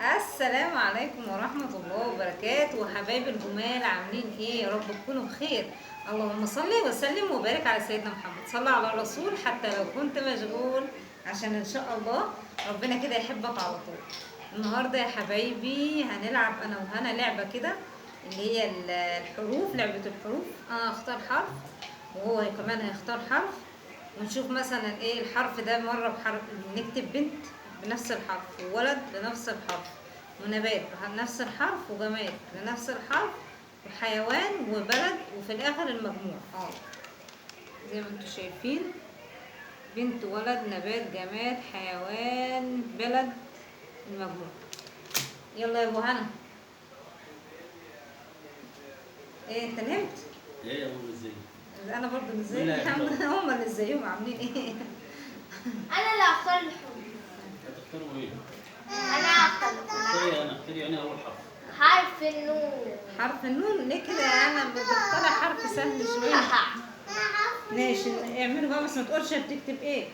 السلام عليكم ورحمة الله وبركاته. حبايبي الجمال عاملين ايه؟ يا رب تكونوا بخير. اللهم صل وسلم وبارك على سيدنا محمد. صل على الرسول حتى لو كنت مشغول، عشان ان شاء الله ربنا كده يحبك على طول. النهارده يا حبايبي هنلعب انا وهنا لعبة كده، اللي هي الحروف، لعبة الحروف. انا هختار حرف وهو كمان هيختار حرف، ونشوف مثلا ايه الحرف ده. مرة بحرف نكتب بنت بنفس الحرف، وولد بنفس الحرف، ونبات بنفس الحرف، وجماد بنفس الحرف، وحيوان وبلد، وفي الاخر المجموع. زي ما انتم شايفين، بنت، ولد، نبات، جماد، حيوان، بلد، المجموع. يلا يا ابو هنا. ايه انت نمت؟ ايه يا ماما ازاي؟ انا برضو مش مين اللي زيك. هيختار؟ هم اللي زيهم عاملين ايه؟ انا اللي هختار الحروف. هتختاروا ايه؟ انا هختار اختاري انا اول حرف. حرف النون. حرف النون. ليه كده؟ انا بختار حرف سهل شويه. ماشي اعملوا بقى، بس ما تقولش بتكتب ايه.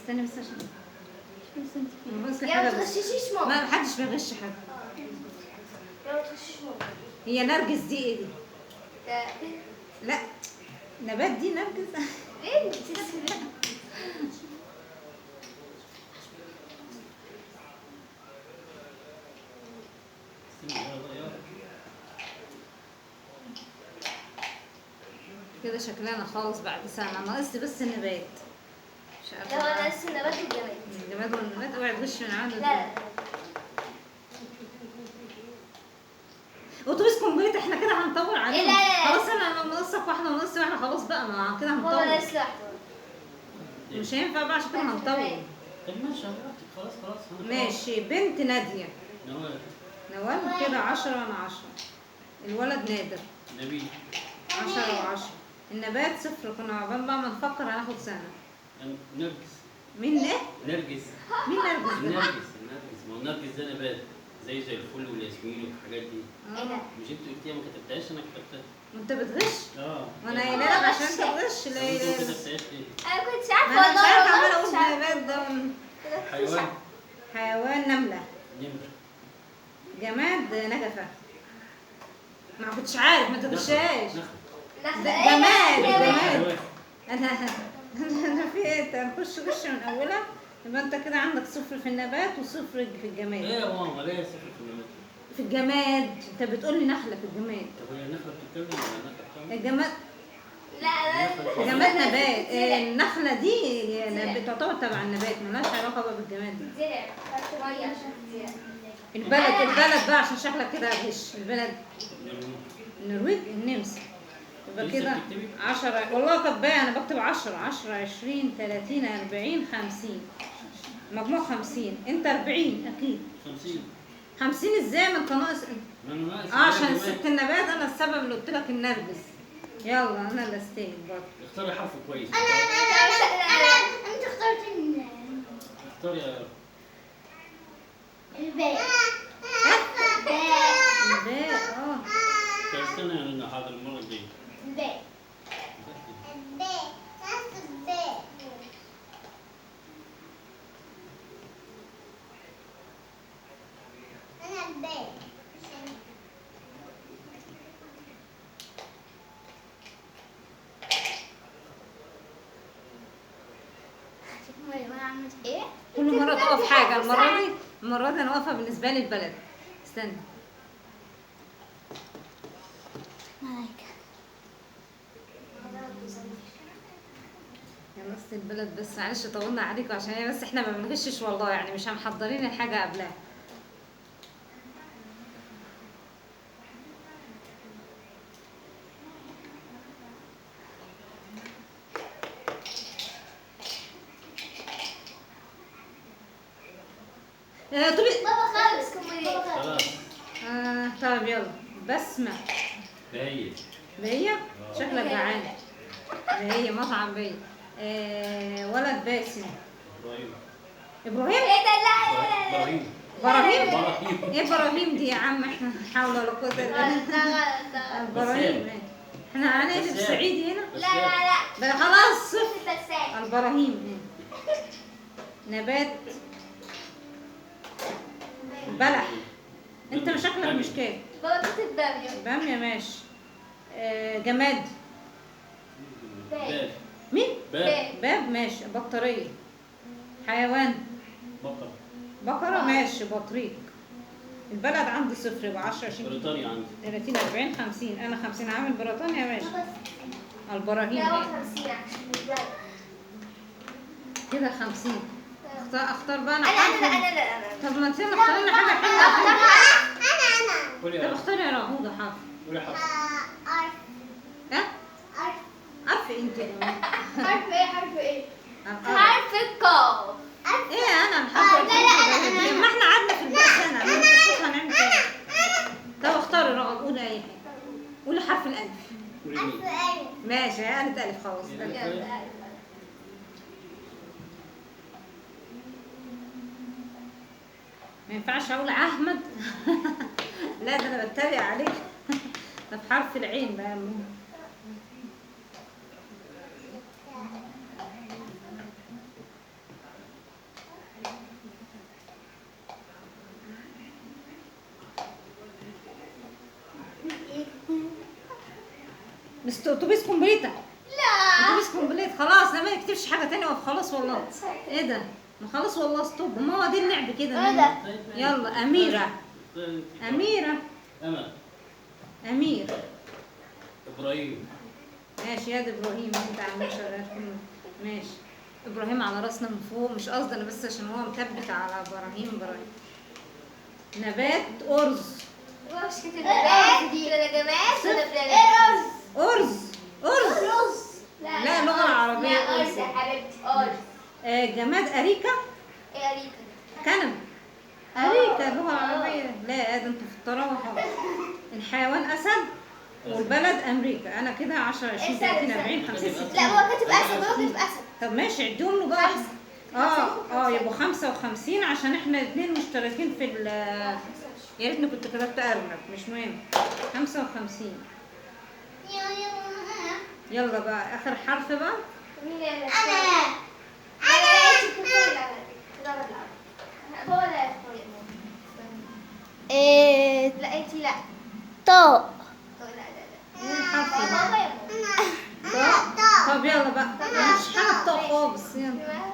استني بس عشان بس يا ما تغششيش ما ماما. حدش بيغش حاجه. يا ما تغششيش ماما. هي نرجس دي ايه دي؟ ده لا، نبات دي نرجس. بنت. استني يلا. كده شكلنا خالص بعد سنه، ناقص بس النبات. مش ده هو عارفه. انا لسه نبات وجماد. الجماد والنبات اوعي تغش من عندك. لا اتوبيس كومبليت احنا كده هنطول عليهم. لا. خلاص انا ناقصك واحده ونص واحده، خلاص بقى ما كده هو انا هنطول. لسه واحده. مش هينفع بقى عشان كده هنطول. طب ماشي براحتك، خلاص ماشي. بنت ناديه. نوال. نوال كده 10 من 10. الولد نادر نبيل. 10 و10. النبات 0. كنا عقبال بقى ما نفكر هناخد سنة. نرجس. مين ايه؟ نرجس. مين نرجس ده؟ النرجس ما هو النرجس ده نبات زي الفل والياسمين والحاجات دي. ايه ده؟ مش انت قلتيها ما كتبتهاش؟ انا كتبتها. وانت بتغش؟ وانا وانا قايله لك عشان انت تغش. لا انت ما لا. كتبتهاش ليه؟ انا كنتش ما عارفه انا مش عارفه عماله والله اقول مش عارفة. نبات ده حيوان. حيوان نملة. نمر. جماد نجفة. ما كنتش عارف، ما تغشاش. نخلة. ده إيه جماد. ده؟ جماد. انا في ايه؟ انت هنخش غش من اولها. يبقى انت كده عندك 0 في النبات و0 في الجماد. ايه يا ماما ليه 0 في النمر؟ في الجماد انت بتقول لي نخله في الجماد. طب هي النخله بتتكلم ولا النخله بتعمل؟ الجماد لا جماد نبات. النخله دي تعتبر تبع النبات، ملهاش علاقه بقى بالجماد. زرع. خدت ميه عشان تزرع. البلد بقى عشان شكلك كده غش. البلد نمر. النرويج، النمسا. يبقى لسه كده بتكتبي؟ 10. والله كاتباه انا بكتب 10 10 20 30 40 50. مجموع 50. انت 40 اكيد. 50. 50 ازاي؟ ما انت ناقص. ما انا ناقص. عشان ست النبات انا السبب اللي قلت لك النرجس. يلا انا اللي استاهل برضه. اختاري حرف كويس. انت اخترت اختاري يا الباء. الباء. طب استنى انا هذا المره الجايه. الباء. ايه؟ كل مرة تقف حاجة. المرة دي أنا واقفة بالنسبة لي البلد. استنى. خلصت البلد بس معلش طولنا عليكم، عشان هي بس احنا ما بنغشش والله، يعني مش محضرين الحاجة قبلها. طول. بابا خالص كملي. خلاص. طيب يلا. بسمة. هي هي شكلك جعان. اللي هي مطعم بي. ولد باسم. ابراهيم. ابراهيم. ايه ده؟ لا لا لا ابراهيم. ابراهيم. ابراهيم. ايه ابراهيم دي يا عم؟ احنا حول ولا قوه الا بالله. غلط، ده غلط، ده غلط. ابراهيم. احنا هنقلب بسام. صعيدي هنا. لا لا لا. ده خلاص صفر. بسام. البراهيم. نبات بلح. انت شكلك مش كده. بابا كتب بامية. بامية ماشي. جماد. باب. مين؟ باب. باب ماشي. بطارية. حيوان. بقرة. بقرة ماشي. بطريق. البلد عندي صفر يبقى 10 20 بريطانيا عندي. 30 40 50. انا 50 عامل بريطانيا ماشي. البراهيم لا هو ايه؟ 50 عشان البلد. كده 50. اختار بقى انا انا حرف. لا. طب ما انت اختار لنا حاجة حلوة. انا قولي طب يا اختاري يا رهودة حرف. قولي حرف. ها؟ عارفة انت كمان. حرف ايه؟ حرف ايه؟ القاف. حرف القاف. ايه انا الحرف لا، لا، ما احنا قعدنا في البيت سنة من الصبح هنعمل كده. طب اختاري رغد. قولي اي حاجة. قولي حرف الالف. قولي مين؟ ماشي هي قالت الف خلاص. ألف. يلا. ما ينفعش اقول احمد. لا ده انا بتريق عليك. ده في حرف العين بقى. بس اتوبيس كومبليتا. لا. اتوبيس كومبليت خلاص. انا ما نكتبش حاجه تانية خلاص والله. ايه ده؟ ما خلاص والله ستوب. ما هو دي اللعب كده. ايه ده؟ يلا اميره. اميره. امل. امير. ابراهيم. ماشي يا دي ابراهيم. انت عامل شغال ماشي. ابراهيم على راسنا من فوق. مش قصدي انا بس عشان هو مثبت على ابراهيم. نبات ارز. مش كتب نبات دي ولا جماد ولا بلاد؟ ارز. ارز. رز. لا، اللغة العربية لا أرز. أرز يا حبيبتي أرز. جماد اريكه. إيه أريكة؟ كنب. اريكه اللغه العربيه. لا ده انتوا في الطراوه. الحيوان اسد. والبلد امريكا. انا كده 10 20 30 40 50 60. لا هو كاتب أسد، هو كاتب أسد. طب ماشي عدهم له بقى. يبقوا 55 عشان احنا الاثنين مشتركين في ال. يا ريتني كنت كتبت ارنب. مش مهم. 55. يلا بقى اخر حرف بقى. مين اللي أنا لقيت الكتاب. هو لا يختار. لا أنت لا. طاء. لا لا لا. ايه الحرف ده؟ بابا يا ماما. طب يلا بقى. مفيش حاجه طاء خالص. يلا.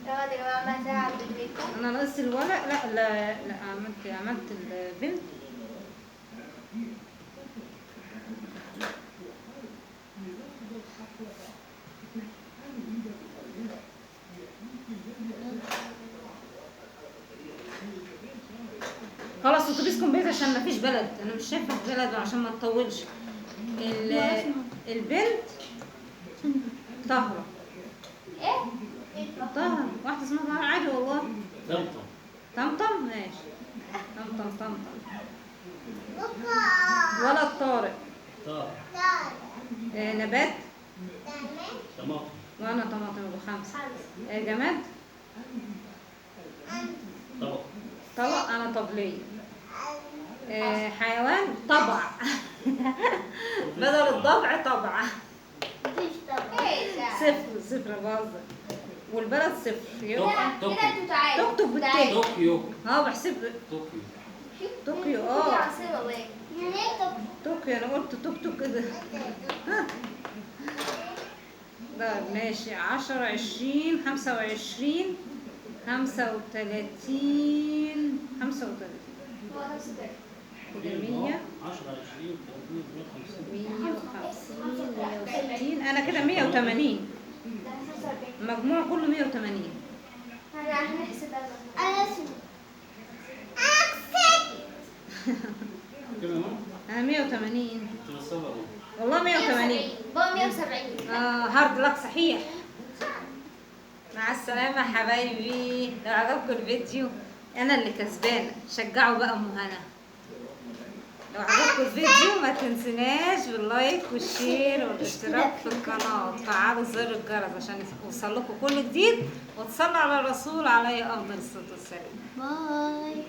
تمام يا جماعة ما ساعة بالبيت. انا ناقص الولد. لا عملت البنت. خلاص اتوبيس كومبليت عشان ما فيش بلد. انا مش شايفه بلد عشان ما نطولش. البنت طهرة. إيه؟ طهرة. واحدة اسمها طهرة عادي والله. طمطم. طمطم ماشي. طمطم. ولد طارق. طه. نبات. طماطم. وانا طماطم ابو 5. جماد. طبق. طبق. انا طبلية. حيوان طبع. بدل الضبع طبع. صفر بهزر. والبلد صفر. يبقى كده انتوا تعالوا. توك توك بالتاني. طوكيو. بحسب طوكيو. طوكيو. عاصمة وين؟ طوكيو. انا قلت توك توك كده. ده ماشي. 10 20 25 35 35 هو نفس ده. كده 100 10 20 30 150 160 انا كده 180 ده 45. المجموع كله 180 هنحسب انا اسمه كم يا ماما؟ انا 180 كنت بصور والله 180 بقى 170. هارد لك صحيح. مع السلامة حبايبي، لو عجبكم الفيديو أنا اللي كسبانة، شجعوا بقى أم هنا. لو عجبكم الفيديو ما تنسناش باللايك والشير والاشتراك في القناة وتفعلوا زر الجرس عشان يوصل لكم كل جديد، وتصلوا على الرسول عليه أفضل الصلاة والسلام. باي.